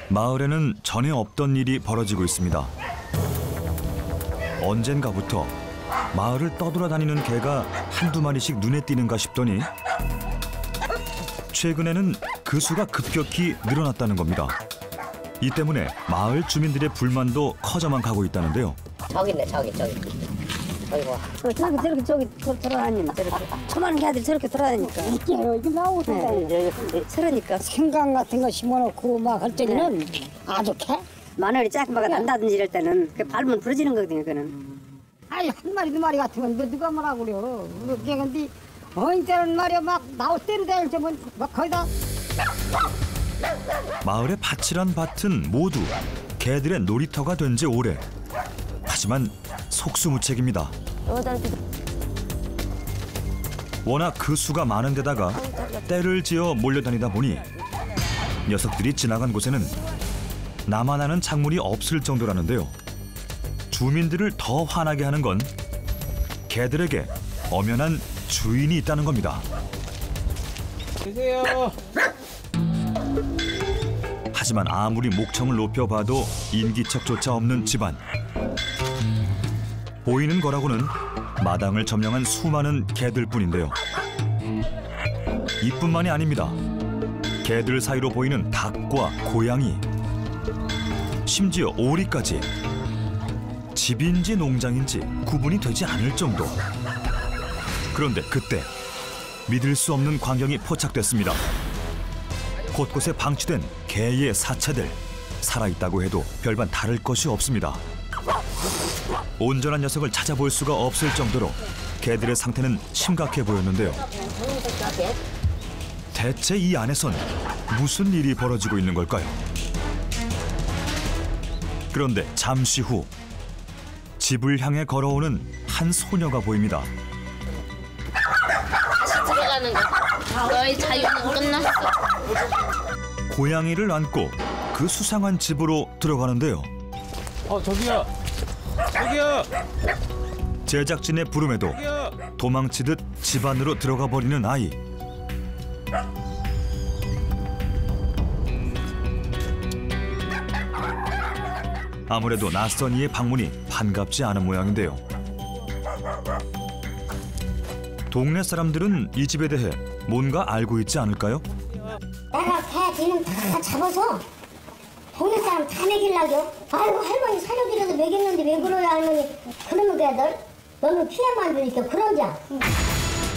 마을에는 전에 없던 일이 벌어지고 있습니다. 언젠가부터 마을을 떠돌아다니는 개가 한두 마리씩 눈에 띄는가 싶더니 최근에는 그 수가 급격히 늘어났다는 겁니다. 이 때문에 마을 주민들의 불만도 커져만 가고 있다는데요. 저기네, 저기. 어이구. 저기 돌아다니는 저렇게 수많은 개들이 저렇게 돌아다니니까 이게 나오고 저러니까 생강 같은 거 심어놓고 막 할 때는 아주 개? 마늘이 조금만 난다든지 이럴 때는 그 밟으면 부러지는 거거든요. 그는 아이 한 마리 두 마리 같은 건 누가 뭐라고 그래요. 그게 근데 어인 때는 말이야 막 나올 때로 될 때면 막 거의 다 마을의 밭이란 밭은 모두 개들의 놀이터가 된 지 오래. 하지만 속수무책입니다. 워낙 그 수가 많은 데다가 떼를 지어 몰려다니다 보니 녀석들이 지나간 곳에는 나만 아는 작물이 없을 정도라는데요. 주민들을 더 화나게 하는 건 개들에게 엄연한 주인이 있다는 겁니다. 계세요. 하지만 아무리 목청을 높여봐도 인기척조차 없는 집안. 보이는 거라고는 마당을 점령한 수많은 개들뿐인데요. 이뿐만이 아닙니다. 개들 사이로 보이는 닭과 고양이, 심지어 오리까지 집인지 농장인지 구분이 되지 않을 정도. 그런데 그때 믿을 수 없는 광경이 포착됐습니다. 곳곳에 방치된 개의 사체들. 살아있다고 해도 별반 다를 것이 없습니다. 온전한 녀석을 찾아볼 수가 없을 정도로 개들의 상태는 심각해 보였는데요. 대체 이 안에선 무슨 일이 벌어지고 있는 걸까요? 그런데 잠시 후 집을 향해 걸어오는 한 소녀가 보입니다. 다시 들어가는 거. 너의 자유는 끝났어. 고양이를 안고 그 수상한 집으로 들어가는데요. 저기요. 제작진의 부름에도 도망치듯 집 안으로 들어가 버리는 아이. 아무래도 낯선 이의 방문이 반갑지 않은 모양인데요. 동네 사람들은 이 집에 대해 뭔가 알고 있지 않을까요? 내가 개 뒤는 다 잡아서 동네 사람 다 먹이려고. 아이고 할머니 살려드려도 먹였는데 왜 그러냐 할머니. 그러면 걔들 너는 피해만 주니까 그러자.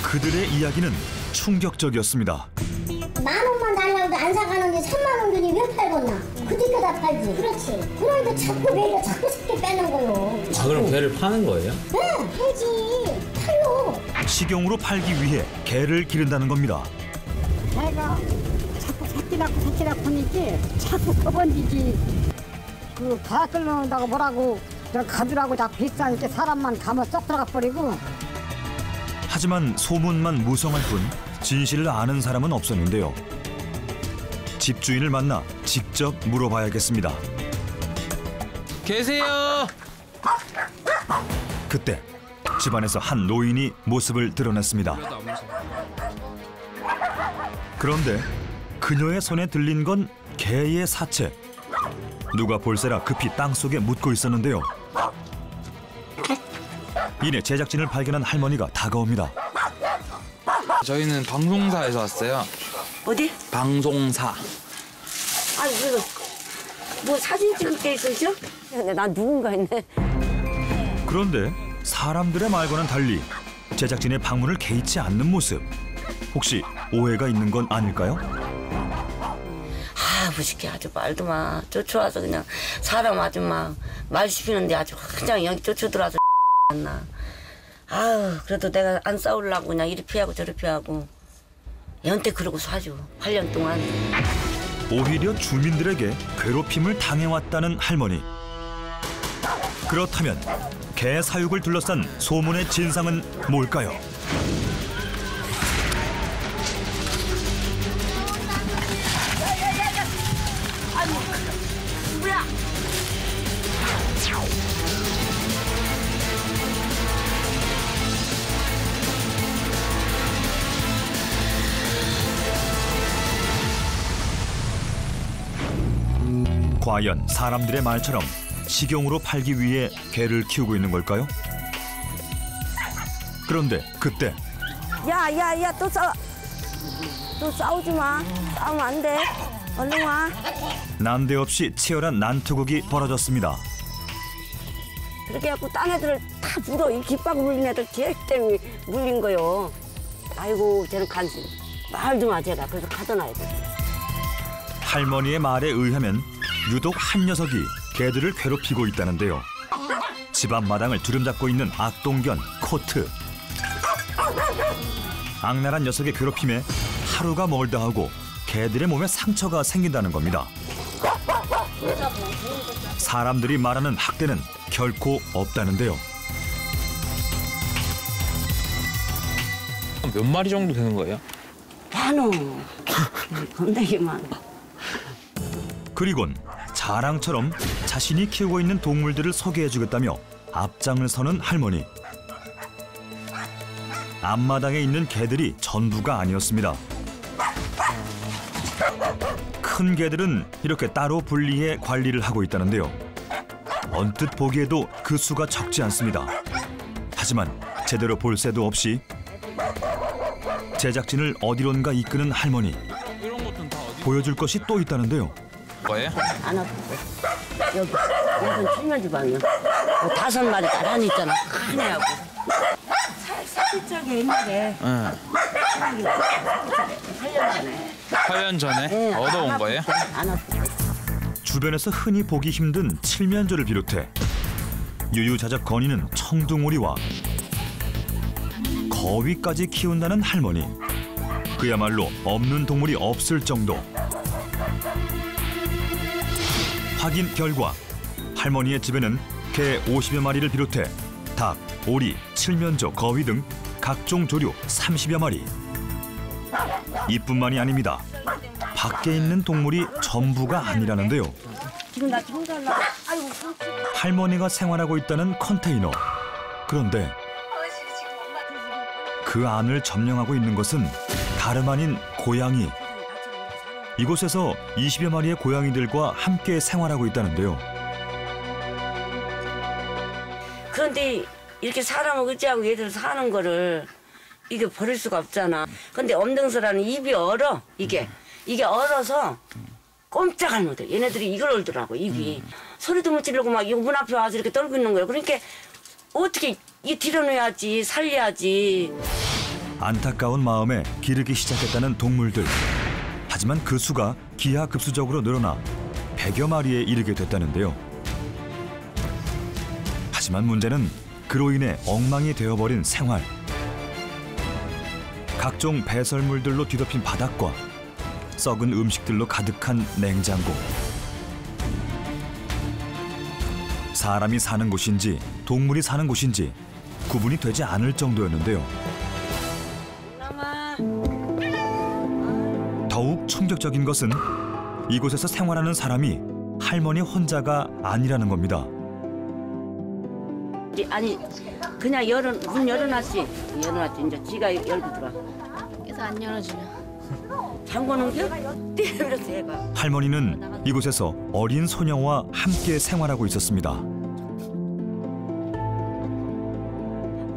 그들의 이야기는 충격적이었습니다. 10,000원만 달라고 안 사가는데 30,000원 주니 왜 팔겠나. 그니까 다 팔지. 그렇지. 그러니까 자꾸 매일 자꾸 쉽게 빼는 거요. 그럼 개를 파는 거예요? 네, 팔지. 팔로. 식용으로 팔기 위해 개를 기른다는 겁니다. 개가 자꾸 새끼 낳고니까 자꾸 꺼번지지. 다 끌려온다고 뭐라고 가두라고 자꾸 비싸니까 사람만 가면 쏙 들어가 버리고. 하지만 소문만 무성할 뿐 진실을 아는 사람은 없었는데요. 집주인을 만나 직접 물어봐야겠습니다. 계세요. 그때 집안에서 한 노인이 모습을 드러냈습니다. 그런데 그녀의 손에 들린 건 개의 사체. 누가 볼세라 급히 땅속에 묻고 있었는데요. 이내 제작진을 발견한 할머니가 다가옵니다. 저희는 방송사에서 왔어요. 어디? 방송사. 아니 그래서 뭐 사진 찍을 게 있었죠? 난 누군가 했네. 그런데 사람들의 말과는 달리 제작진의 방문을 개의치 않는 모습. 혹시 오해가 있는 건 아닐까요? 무식해 아주 말도 마. 쫓아와서 그냥 사람 아주 막 말 씹히는데 아주 그냥 여기 쫓아들어와서 나. 아유 그래도 내가 안 싸우려고 그냥 이리 피하고 저리 피하고 연태 그러고 사죠. 8년 동안. 오히려 주민들에게 괴롭힘을 당해왔다는 할머니. 그렇다면 개 사육을 둘러싼 소문의 진상은 뭘까요? 뭐야? 과연 사람들의 말처럼 식용으로 팔기 위해 개를 키우고 있는 걸까요? 그런데 그때 야, 또 싸워. 또 싸우지 마. 싸우면 안 돼. 얼른 와. 난데없이 치열한 난투극이 벌어졌습니다. 그렇게 해갖고 딴 애들을 다 물어. 이 깃바구 물린 애들 쟤 때문에 물린 거요. 아이고, 쟤는 간신. 말 좀 하제라. 그래서 가둬놔야 돼. 할머니의 말에 의하면 유독 한 녀석이 개들을 괴롭히고 있다는데요. 집 앞마당을 두름잡고 있는 악동견 코트. 악랄한 녀석의 괴롭힘에 하루가 멀다 하고 개들의 몸에 상처가 생긴다는 겁니다. 사람들이 말하는 학대는 결코 없다는데요. 몇 마리 정도 되는 거예요? 많어. 겁나게 많아. 그리곤 자랑처럼 자신이 키우고 있는 동물들을 소개해주겠다며 앞장을 서는 할머니. 앞마당에 있는 개들이 전부가 아니었습니다. 큰 개들은 이렇게 따로 분리해 관리를 하고 있다는데요. 언뜻 보기에도 그 수가 적지 않습니다. 하지만 제대로 볼 새도 없이 제작진을 어디론가 이끄는 할머니. 이런 것들은 다 어디 보여줄 것이 또 있다는데요. 거예요? 안 아프고. 여기는 칠면지방이야. 5마리 나란히 있잖아. 큰 애하고. 살짝이 옛날에 응. 8년 전에 얻어온 거예요? 안 아프고. 주변에서 흔히 보기 힘든 칠면조를 비롯해 유유자적 거니는 청둥오리와 거위까지 키운다는 할머니. 그야말로 없는 동물이 없을 정도. 확인 결과 할머니의 집에는 개 50여 마리를 비롯해 닭, 오리, 칠면조, 거위 등 각종 조류 30여 마리. 이뿐만이 아닙니다. 밖에 있는 동물이 전부가 아니라는데요. 지금 나 청소하려고. 아이고, 할머니가 생활하고 있다는 컨테이너. 그런데 그 안을 점령하고 있는 것은 다름 아닌 고양이. 이곳에서 20여 마리의 고양이들과 함께 생활하고 있다는데요. 그런데 이렇게 사람을 의지하고 얘들 사는 거를 이게 버릴 수가 없잖아. 근데 엄등서라는 입이 얼어. 이게 얼어서 꼼짝을 못해. 얘네들이 이걸 얼더라고, 입이. 소리도 못 지르고 막 문 앞에 와서 이렇게 떨고 있는 거예요. 그러니까 어떻게 이 들여놔야지, 살려야지. 안타까운 마음에 기르기 시작했다는 동물들. 하지만 그 수가 기하급수적으로 늘어나 100여 마리에 이르게 됐다는데요. 하지만 문제는 그로 인해 엉망이 되어버린 생활. 각종 배설물들로 뒤덮인 바닥과 썩은 음식들로 가득한 냉장고. 사람이 사는 곳인지 동물이 사는 곳인지 구분이 되지 않을 정도였는데요. 더욱 충격적인 것은 이곳에서 생활하는 사람이 할머니 혼자가 아니라는 겁니다. 아니 그냥 문 열어놨지. 이제 지가 열고 들어와. 그래서 안 열어주면. 잠궈놓은겨? 때려서 얘가. 할머니는 이곳에서 어린 소녀와 함께 생활하고 있었습니다.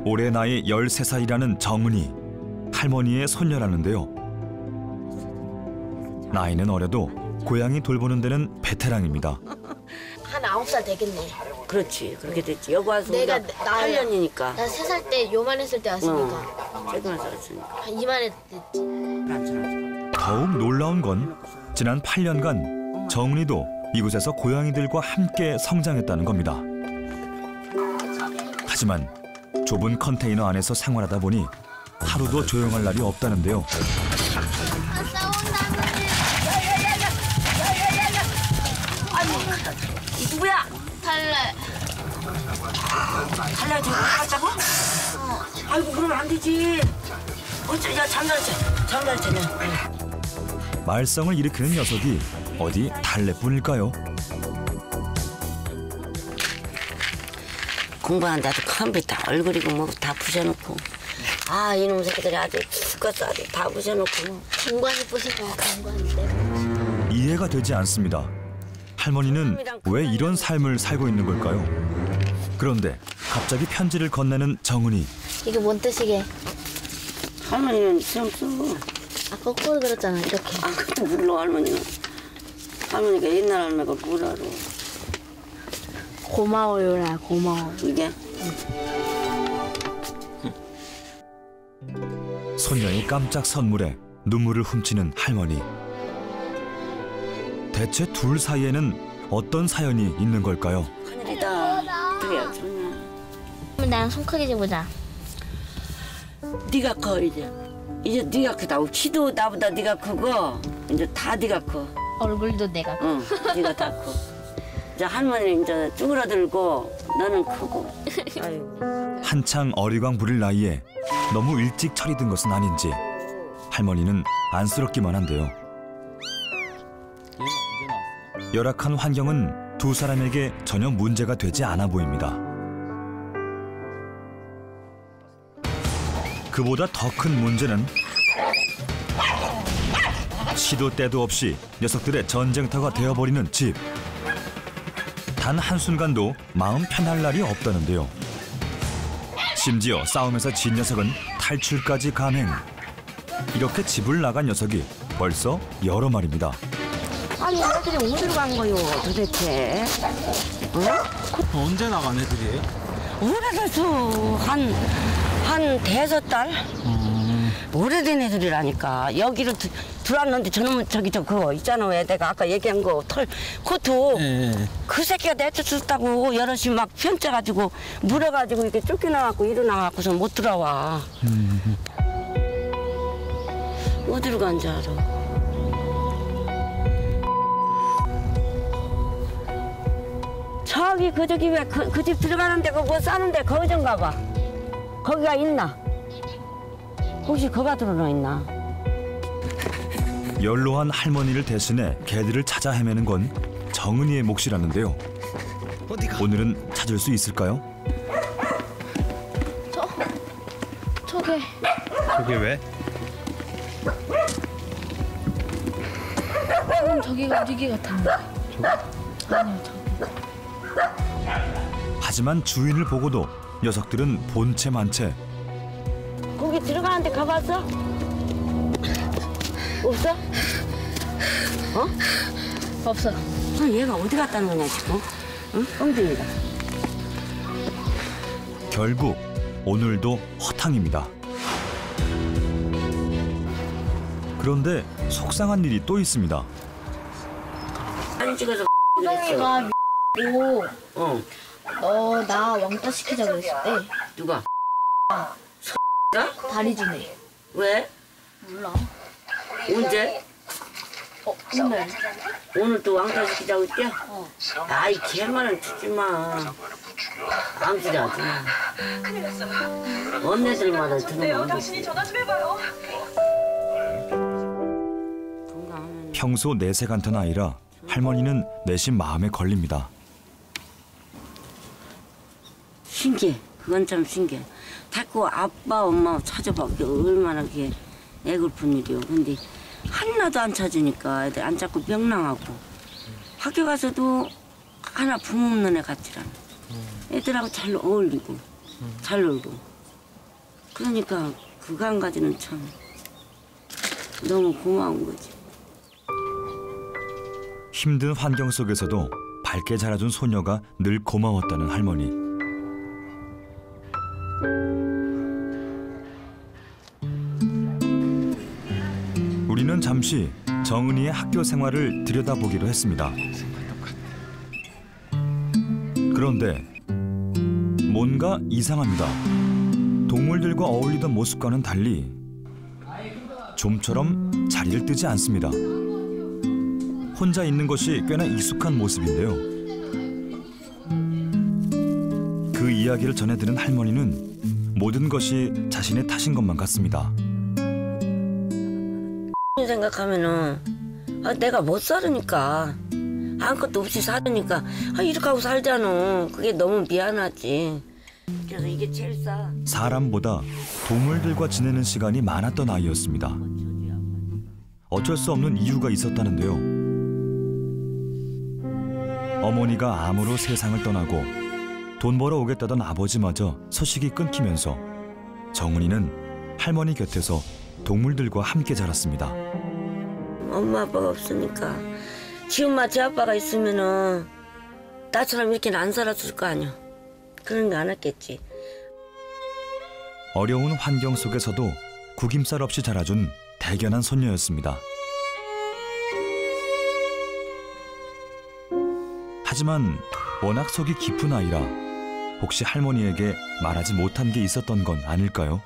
올해 나이 13살이라는 정은이 할머니의 손녀라는데요. 나이는 어려도 고양이 돌보는 데는 베테랑입니다. 한 9살 되겠네. 그렇지, 그렇게 됐지. 여기 와서 내가 우리가 8년이니까. 나 3살 때 요만했을 때 왔으니까 최근에 살았으니까. 한 이만했 됐지. 더욱 놀라운 건 지난 8년간 정은이도 이곳에서 고양이들과 함께 성장했다는 겁니다. 하지만 좁은 컨테이너 안에서 생활하다 보니 하루도 조용할 날이 없다는데요. 이 누구야? 탈래. 달라 지금 갔다고? 아이고 그러면 안 되지. 어째 야 잠자리채네. 말썽을 일으키는 녀석이 어디 달래뿐일까요? 공부하는데 아주 컴퓨터 얼굴이고 뭐 다 부셔놓고. 아 이놈 새끼들이 아주 죽겠어. 아주 다 부셔놓고. 장관이 부시고 장관이 때문에. 이해가 되지 않습니다. 할머니는 왜 이런 삶을 살고 있는 걸까요? 그런데 갑자기 편지를 건네는 정은이. 이게 뭔 뜻이게? 할머니는 시험 쓰고. 아 거꾸로 들었잖아 이렇게. 아, 그것도 몰라, 할머니는. 할머니가 옛날 할머니가 뭘 알아. 고마워요라 고마워. 이게? 손녀의 깜짝 선물에 눈물을 훔치는 할머니. 대체 둘 사이에는 어떤 사연이 있는 걸까요? 하늘이다. 그래야 좋냐. 그럼 나랑 손 크게 재보자. 네가 커, 이제. 이제 네가 크다고. 키도 나보다 네가 크고, 이제 다 네가 커. 얼굴도 내가. 응, 네가 다 커. 이제 할머니는 이제 쭈그러들고, 너는 크고. 아이고. 한창 어리광 부릴 나이에 너무 일찍 철이 든 것은 아닌지 할머니는 안쓰럽기만 한데요. 열악한 환경은 두 사람에게 전혀 문제가 되지 않아 보입니다. 그보다 더 큰 문제는 시도 때도 없이 녀석들의 전쟁터가 되어버리는 집. 단 한순간도 마음 편할 날이 없다는데요. 심지어 싸움에서 진 녀석은 탈출까지 감행. 이렇게 집을 나간 녀석이 벌써 여러 마리입니다. 아니 애들이 어디로 간 거요 도대체? 언제 나간 애들이에요? 오래됐어. 한 5달? 오래된 애들이라니까. 여기로 들어왔는데 저놈은 저 그거 있잖아. 왜 내가 아까 얘기한 거 털 코트. 네. 그 새끼가 내쫓았다고 여럿이 막 편짜가지고 물어가지고 이렇게 쫓겨나갖고 일어나갖고서 못 들어와. 어디로 간지 알아. 저기 저기 왜 그 집 들어가는 데가 뭐 싸는데 거기 좀 가봐. 거기가 있나? 혹시 거가 들어나 있나? 연로한 할머니를 대신해 개들을 찾아 헤매는 건 정은이의 몫이라는데요. 오늘은 찾을 수 있을까요? 저게 저게 왜? 방금 저기가 우리 개 같았는데. 아니요 저기. 하지만 주인을 보고도 녀석들은 본체 만체. 거기 들어가는 데 가봤어? 없어? 없어. 얘가 어디 갔다는 거냐 지금? 응? 엉덩이다. 결국 오늘도 허탕입니다. 그런데 속상한 일이 또 있습니다. 사진 찍어서 호동이가 고 어. 너 나 왕따 시키자 그랬을 때 누가? 다리 주네. 왜? 몰라. 언제? 오늘. 오늘 또 왕따 시키자고 했대? 아이 개말은 치지 마. 암시자 하지 마. 언니들마다 들으면 안 돼. 평소 내색 않던 아이라 할머니는 내심 마음에 걸립니다. 신기해. 그건 참 신기해. 자꾸 아빠 엄마 찾아봐. 그게 얼마나 그게 애글픈 일이요. 근데 하나도 안 찾으니까 애들 안 찾고 명랑하고 학교 가서도 하나 부모 없는 애 같지라. 애들하고 잘 어울리고 잘 놀고. 그러니까 그거 한 가지는 참 너무 고마운 거지. 힘든 환경 속에서도 밝게 자라준 소녀가 늘 고마웠다는 할머니. 우리는 잠시 정은이의 학교 생활을 들여다보기로 했습니다. 그런데 뭔가 이상합니다. 동물들과 어울리던 모습과는 달리 좀처럼 자리를 뜨지 않습니다. 혼자 있는 것이 꽤나 익숙한 모습인데요. 그 이야기를 전해 들은 할머니는 모든 것이 자신의 탓인 것만 같습니다. 생각하면은 내가 못 살으니까 아무것도 없이 살으니까 이렇게 하고 살잖아. 그게 너무 미안하지. 그래서 이게 제일 싸. 사람보다 동물들과 지내는 시간이 많았던 아이였습니다. 어쩔 수 없는 이유가 있었다는데요. 어머니가 암으로 세상을 떠나고 돈 벌어 오겠다던 아버지마저 소식이 끊기면서 정은이는 할머니 곁에서 동물들과 함께 자랐습니다. 엄마 아빠가 없으니까 지금만 제 아빠가 있으면은 나처럼 이렇게는 안 살았을 거 아니야. 그런 거 안 했겠지. 어려운 환경 속에서도 구김살 없이 자라준 대견한 손녀였습니다. 하지만 워낙 속이 깊은 아이라 혹시 할머니에게 말하지 못한 게 있었던 건 아닐까요?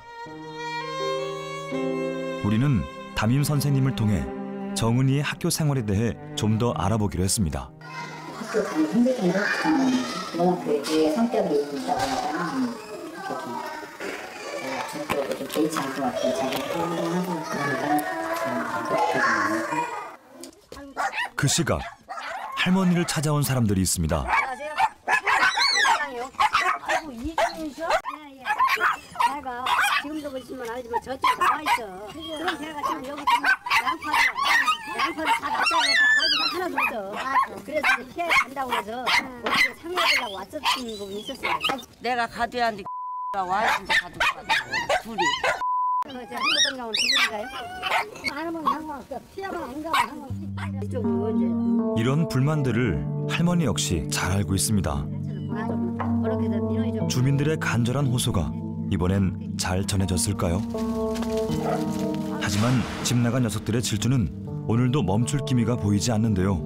우리는 담임 선생님을 통해 정은이의 학교 생활에 대해 좀 더 알아보기로 했습니다. 학교 다니기 힘들긴 하지만 워낙 그 애의 성격이 있다 보니까 전적으로 좀 개의치 않고 같은 자기가 하고 그러니까 그 시각 할머니를 찾아온 사람들이 있습니다. 아이고 이준이셔? 예. 제가 지금도 보시면 알지만 저쪽에 나와 있어. 그럼 제가 지금 여기 양파를 다 놨다고 가지고 하나도 없어. 그래서 피해 간다고 해서 어떻게 상의하려고 왔었던 부분이 있었어요. 내가 가둬야한테 와야한테 가둬. 둘이. 한국에 나온 두 분인가요? 안 하면 상관없어. 피하면 안 가면 상관없어. 이쪽은 언제? 이런 불만들을 할머니 역시 잘 알고 있습니다. 주민들의 간절한 호소가 이번엔 잘 전해졌을까요? 하지만 집 나간 녀석들의 질주는 오늘도 멈출 기미가 보이지 않는데요.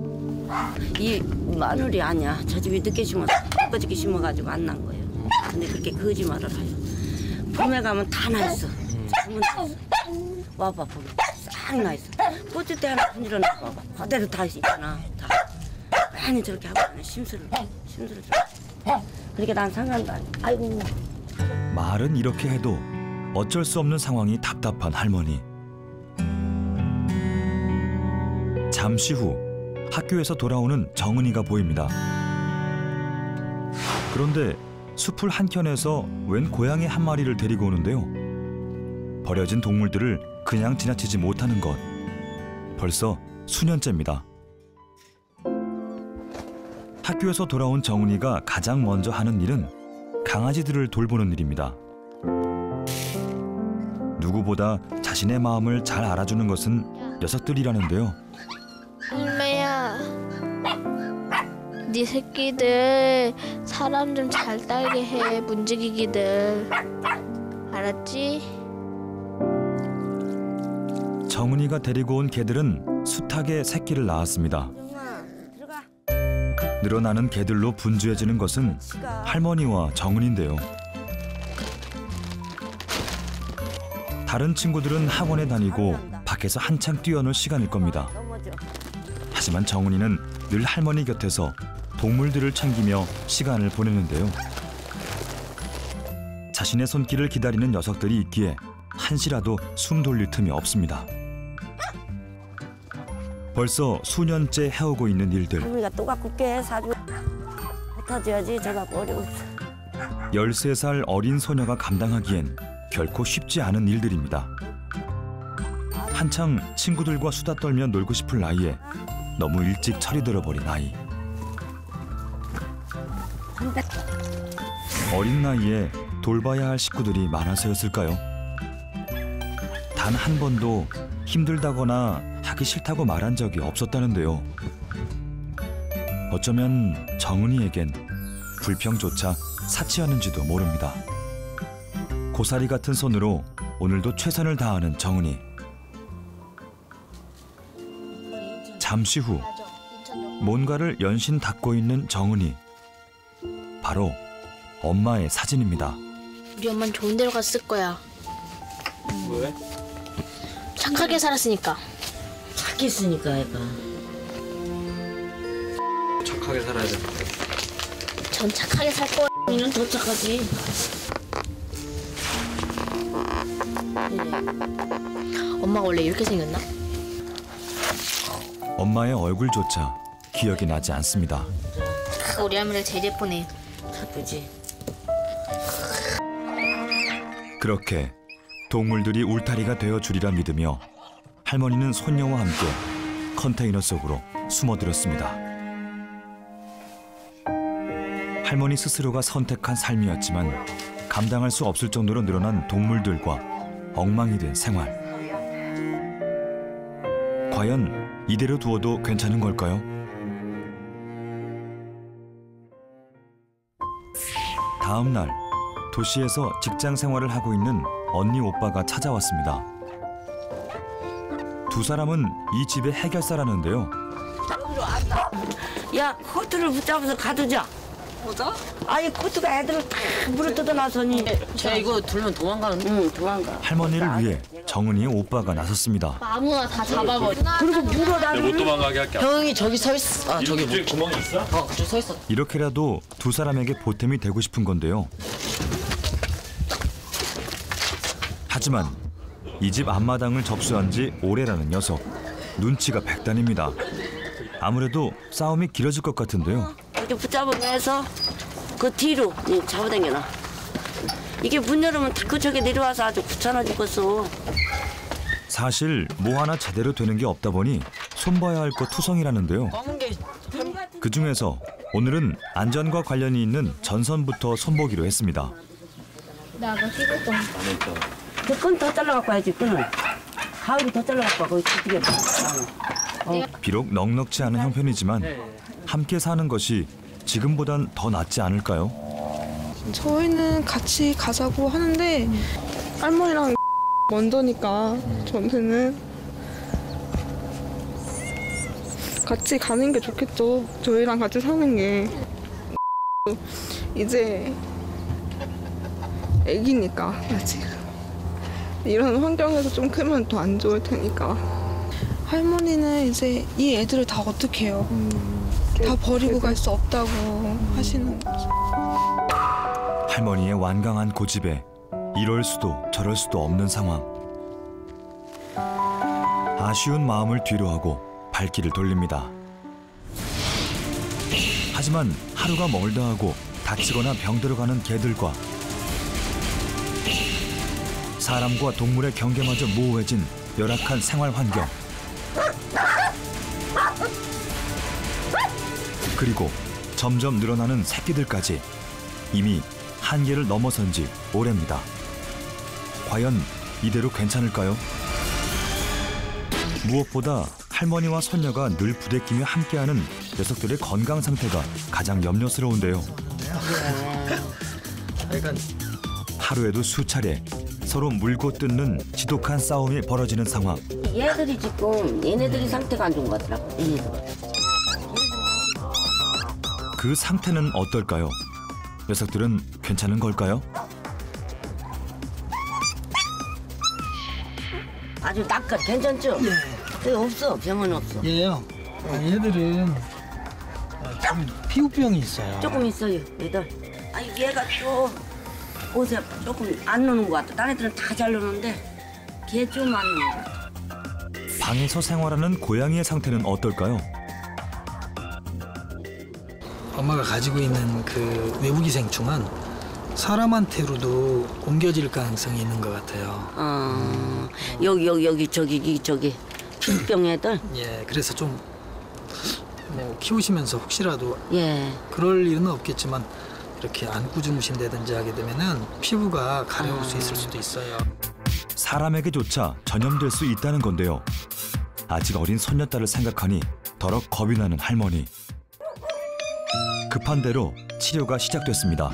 이 마늘이 아니야. 저 집이 늦게 심어서 엊그저께 심어가지고 안 난 거예요. 근데 그렇게 거짓말을 해요. 봄에 가면 다 나 있어. 봄은 다 있어. 와봐 보면 싹 나 있어. 꽃줄 때 하나 분질러 놔봐. 그대로 다 있잖아. 다. 많이 저렇게 하고 있네. 심술을 줘. 그렇게 난 상관도 아니야. 아이고. 말은 이렇게 해도 어쩔 수 없는 상황이 답답한 할머니. 잠시 후 학교에서 돌아오는 정은이가 보입니다. 그런데 숲을 한켠에서 웬 고양이 한 마리를 데리고 오는데요. 버려진 동물들을 그냥 지나치지 못하는 것. 벌써 수년째입니다. 학교에서 돌아온 정은이가 가장 먼저 하는 일은 강아지들을 돌보는 일입니다. 누구보다 자신의 마음을 잘 알아주는 것은 녀석들이라는데요. 할매야, 네 새끼들 사람 좀 잘 따르게 해. 문지기기들 알았지? 정은이가 데리고 온 개들은 숱하게 새끼를 낳았습니다. 늘어나는 개들로 분주해지는 것은 할머니와 정은인데요. 다른 친구들은 학원에 다니고 밖에서 한창 뛰어놀 시간일 겁니다. 하지만 정은이는 늘 할머니 곁에서 동물들을 챙기며 시간을 보내는데요. 자신의 손길을 기다리는 녀석들이 있기에 한시라도 숨 돌릴 틈이 없습니다. 벌써 수년째 해오고 있는 일들. 할머니가 또 갖고 깨 사주. 뱉어줘야지. 저 갖고 어려웠어. 13살 어린 소녀가 감당하기엔 결코 쉽지 않은 일들입니다. 한창 친구들과 수다 떨며 놀고 싶을 나이에 너무 일찍 철이 들어버린 아이. 어린 나이에 돌봐야 할 식구들이 많아서였을까요? 단 한 번도 힘들다거나 하기 싫다고 말한 적이 없었다는데요. 어쩌면 정은이에겐 불평조차 사치였는지도 모릅니다. 고사리 같은 손으로 오늘도 최선을 다하는 정은이. 잠시 후 뭔가를 연신 닦고 있는 정은이. 바로 엄마의 사진입니다. 우리 엄마는 좋은 데로 갔을 거야. 왜? 착하게 살았으니까. 착했으니까 애가. 착하게 살아야 되는데. 전 착하게 살 거야. 니는 더 착하지. 엄마가 원래 이렇게 생겼나? 엄마의 얼굴조차 기억이 나지 않습니다. 우리 할머니가 제일 예쁘네. 예쁘지. 그렇게 동물들이 울타리가 되어주리라 믿으며 할머니는 손녀와 함께 컨테이너 속으로 숨어들었습니다. 할머니 스스로가 선택한 삶이었지만 감당할 수 없을 정도로 늘어난 동물들과 엉망이 된 생활. 과연 이대로 두어도 괜찮은 걸까요? 다음 날 도시에서 직장 생활을 하고 있는 언니 오빠가 찾아왔습니다. 두 사람은 이 집의 해결사라는데요. 야, 코트를 붙잡아서 가두자. 뭐죠? 아니, 코트가 애들을 다 물어뜯어놔서니. 쟤 이거 들면 도망가는데? 응, 도망가. 할머니를 위해 정은이의 오빠가 나섰습니다. 아무나 다 잡아버려. 그리고 물어다니. 못 도망가게 할게. 형이 저기 서 있어. 아, 저기 뭐. 구멍이 있어? 저기 서 있어. 이렇게라도 두 사람에게 보탬이 되고 싶은 건데요. 하지만 이 집 앞마당을 접수한 지 오래라는 녀석. 눈치가 백단입니다. 아무래도 싸움이 길어질 것 같은데요. 이렇게 붙잡아내서 그 뒤로 잡아당겨놔. 이게 문 열으면 다 그쪽에 내려와서 아주 귀찮아 죽겠어. 사실 뭐 하나 제대로 되는 게 없다 보니 손봐야 할 것 투성이라는데요. 그중에서 오늘은 안전과 관련이 있는 전선부터 손보기로 했습니다. 나 아까 찍을 거. 그 끈 더 잘라갖고 와야지, 끈을. 가위로 더 잘라갖고 거기 뒤에 비록 넉넉지 않은 형편이지만 함께 사는 것이 지금보단 더 낫지 않을까요? 저희는 같이 가자고 하는데 할머니랑 먼저니까 저한테는 같이 가는 게 좋겠죠. 저희랑 같이 사는 게 이제 애기니까 아직 이런 환경에서 좀 크면 더 안 좋을 테니까. 할머니는 이제 이 애들을 다 어떻게 해요? 다 버리고 갈 수 없다고 하시는 거죠. 할머니의 완강한 고집에 이럴 수도 저럴 수도 없는 상황. 아쉬운 마음을 뒤로하고 발길을 돌립니다. 하지만 하루가 멀다 하고 다치거나 병들어가는 개들과 사람과 동물의 경계마저 모호해진 열악한 생활 환경. 그리고 점점 늘어나는 새끼들까지 이미 한계를 넘어선 지 오래입니다. 과연 이대로 괜찮을까요? 무엇보다 할머니와 손녀가 늘 부대끼며 함께하는 녀석들의 건강 상태가 가장 염려스러운데요. 하루에도 수차례 서로 물고 뜯는 지독한 싸움이 벌어지는 상황. 얘들이 지금 얘네들이 상태가 안 좋은 것 같더라고. 그 상태는 어떨까요? 녀석들은 괜찮은 걸까요? 아주 낚아 괜찮죠? 예. 없어, 병은 없어. 얘요. 얘들은 좀 피부병이 있어요. 조금 있어요, 얘들. 아니 얘가 또 옷에 조금 안 노는 것 같아. 딴 애들은 다 잘 노는데 걔 좀 안 노는 것 같아. 방에서 생활하는 고양이의 상태는 어떨까요? 엄마가 가지고 있는 그 외부기생충은 사람한테로도 옮겨질 가능성이 있는 것 같아요. 여기 저기 피부병 애들. 예, 그래서 좀 뭐 키우시면서 혹시라도 예. 그럴 일은 없겠지만 이렇게 안고 주무신다든지 하게 되면은 피부가 가려울 수 있을 수도 있어요. 사람에게조차 전염될 수 있다는 건데요. 아직 어린 손녀딸을 생각하니 더럭 겁이 나는 할머니. 급한 대로 치료가 시작됐습니다.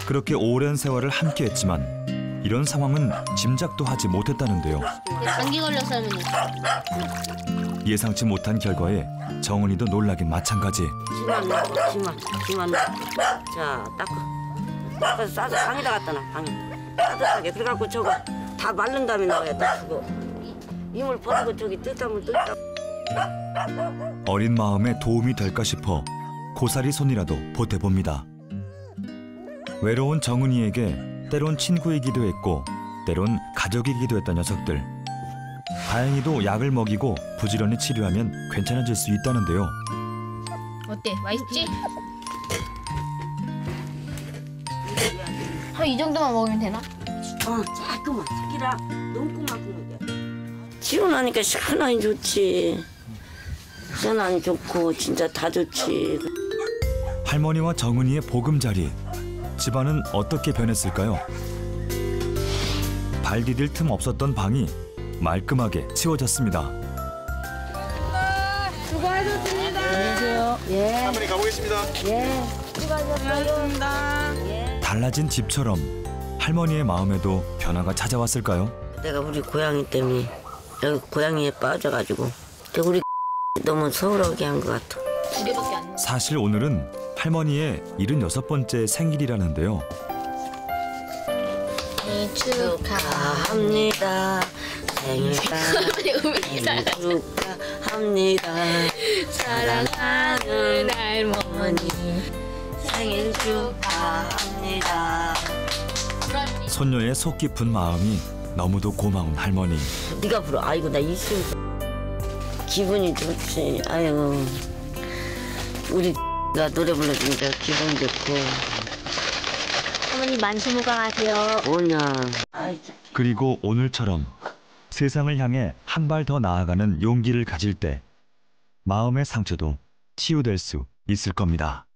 그렇게 오랜 세월을 함께했지만 이런 상황은 짐작도 하지 못했다는데요. 감기 걸렸으면 예상치 못한 결과에 정은이도 놀라긴 마찬가지. 지만 자 닦아서 싸서 방에다 갖다 놔. 방에 따뜻하게. 그래갖고 저거 다 마른 다음에 나와야 딱 그거 이물 벗고 저기 뜨뜻하면 뜨뜻하고. 어린 마음에 도움이 될까 싶어 고사리 손이라도 보태봅니다. 외로운 정은이에게 때론 친구이기도 했고 때론 가족이기도 했던 녀석들. 다행히도 약을 먹이고 부지런히 치료하면 괜찮아질 수 있다는데요. 어때? 맛있지? 한 이 정도만 먹으면 되나? 조금만 새끼랑 눈금만큼은 돼. 치고 나니까 시원하니 좋지. 전안 좋고 진짜 다 좋지. 할머니와 정은이의 보금자리. 집안은 어떻게 변했을까요? 발 디딜 틈 없었던 방이 말끔하게 치워졌습니다. 수고하셨습니다. 안녕하세요. 예. 할머니 가보겠습니다. 예. 수고하셨어요. 달라진 집처럼 할머니의 마음에도 변화가 찾아왔을까요? 내가 우리 고양이 때문에 여기 고양이에 빠져가지고 우리 너무 서운하게 한 것 같아. 사실 오늘은 할머니의 76번째 생일이라는데요. 축하합니다. 생일 축하합니다. 사랑하는 할머니 생일 축하합니다. 손녀의 속 깊은 마음이 너무도 고마운 할머니. 네가 불어. 아이고 나 이심 기분이 좋지. 아유 우리가 노래 불러주니까 기분 좋고. 할머니 만수무강하세요. 뭐냐. 그리고 오늘처럼 세상을 향해 한 발 더 나아가는 용기를 가질 때 마음의 상처도 치유될 수 있을 겁니다.